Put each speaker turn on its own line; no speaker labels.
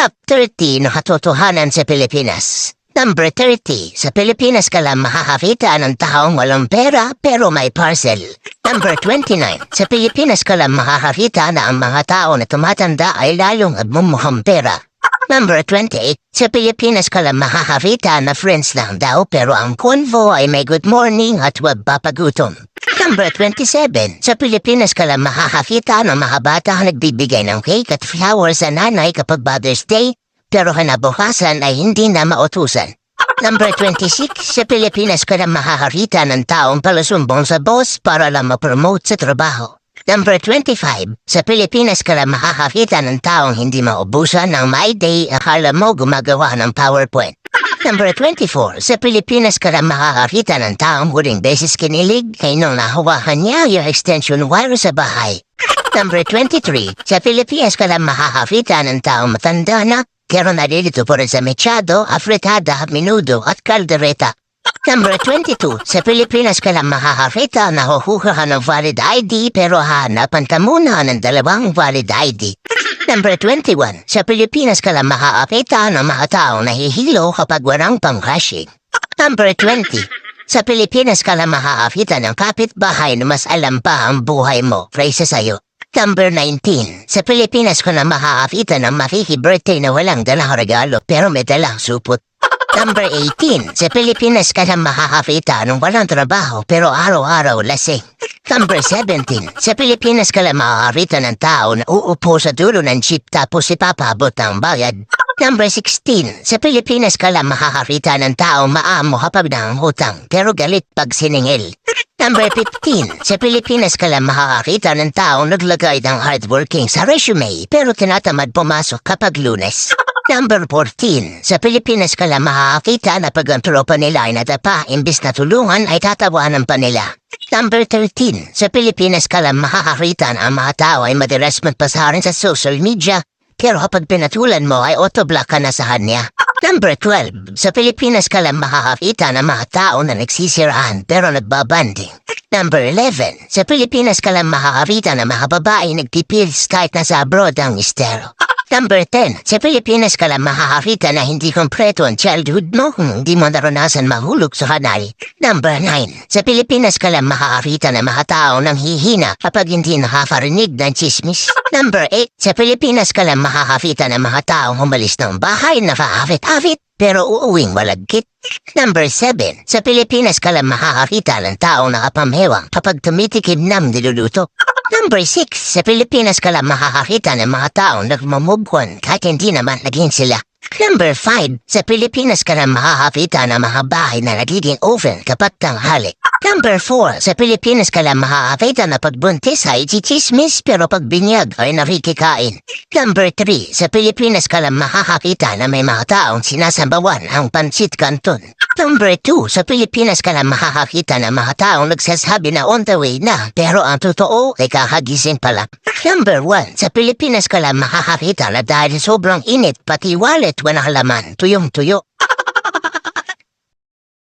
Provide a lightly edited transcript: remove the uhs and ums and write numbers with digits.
Top 30 na katotohanan sa Pilipinas. Number 30, sa Pilipinas ka lang makakakita ng taong walang pera pero may parcel. Number 29, sa Pilipinas ka lang makakakita na ang mga tao na tumatanda ay lalong agmumukhang pera. Number 28, sa Pilipinas ka lang makakakita na friends lang daw pero ang convo ay may good morning at wag papagutom. Number 27, sa Pilipinas ka lang makakakita ng mga bata nagbibigay ng cake at flowers sa nanay kapag Mother's Day, pero kinabukasan ay hindi na mautusan. Number 26, sa Pilipinas ka lang makakakita ng taong palusumbong sa boss para lang ma-promote sa trabaho. Number 25, sa Pilipinas ka lang makakakita ng taong hindi maubusan ng My Day, akala mo gumagawa ng PowerPoint. Number 24, sa Pilipinas ka lang makakakita ng taong huling beses kinilig kay nung nahawakan niya yung extension wire sa bahay. Number 23, sa Pilipinas ka lang makakakita ng taong matanda na pero nalilito po rin sa mechado, afritada, minudo at kaldereta. Number 22, sa Pilipinas ka lang makakakita na huhuha ka ng valid ID pero hahanapan ka muna ng dalawang valid ID. Number 21, sa Pilipinas ka lang makakakita ng mga taong nahihilo kapag walang pang-crashing. Number 20, sa Pilipinas ka lang makakakita ng kapitbahay na mas alam pa ang buhay mo kaysa sa'yo. Number 19, sa Pilipinas ka lang makakakita ng makiki-birthday na walang dalang regalo pero may dalang supot. Number 18, sa Pilipinas ka lang makakakita ng walang trabaho pero araw-araw lasing. Number 17, sa Pilipinas ka lang makakakita ng tao na uupo sa dulo ng jeep tapos ipapabot ang bayad. Number 16, sa Pilipinas ka lang makakakita ng tao maamo kapag nangutang pero galit pag siningil. Number 15, sa Pilipinas ka lang makakakita ng taong naglagay ng hardworking sa resume pero tinatamad pumasok kapag Lunes. Number 14, sa Pilipinas ka lang makakakita na pag ang tropa nila ay natapa imbis na tulungan ay tatawanan pa nila. Number 13, sa Pilipinas ka lang makakakita na ang mga tao ay madalas magpasarin sa social media pero kapag pinatulan mo ay autoblock ka na sa kanya. Number 12, sa Pilipinas ka lang makakakita ng mga tao na nagsisiraan pero nagbabanding. Number 11, sa Pilipinas ka lang makakakita ng mga babae nagpipils kahit nasa abroad ang mistero. Number 10, sa Pilipinas ka lang makakakita na hindi kompleto ang childhood mo kung hindi mo naranasan mahulog sa kanal. Number 9, sa Pilipinas ka lang makakakita ng mga tao nang hihina kapag hindi nakakarinig ng chismis. Number 8, sa Pilipinas ka lang makakakita ng mga taong umalis ng bahay na kaavit-avit pero uuwing malagkit. Number 7, sa Pilipinas ka lang makakakita ng taong nakapamhewang kapag tumitikim ng niluluto. Number 6, sa Pilipinas ka lang makakakita ng mga taong nagmamugwan kahit hindi naman naging sila. Number 5, sa Pilipinas ka lang makakakita ng mga bahay na nagiging oven kapag tanghali. Number 4, sa Pilipinas ka lang makakakita na pagbuntis ay chichismis pero pag binyag ay nakikikain. Number 3, sa Pilipinas ka lang makakakita na may mga taong sinasambawan ang pansit canton. Number 2, sa Pilipinas ka lang makakakita ng mga taong nagsasabi na on the way na pero ang totoo ay kakagising pala. Number 1, sa Pilipinas ka lang makakakita na dahil sobrang init pati wallet walang laman, tuyong-tuyo.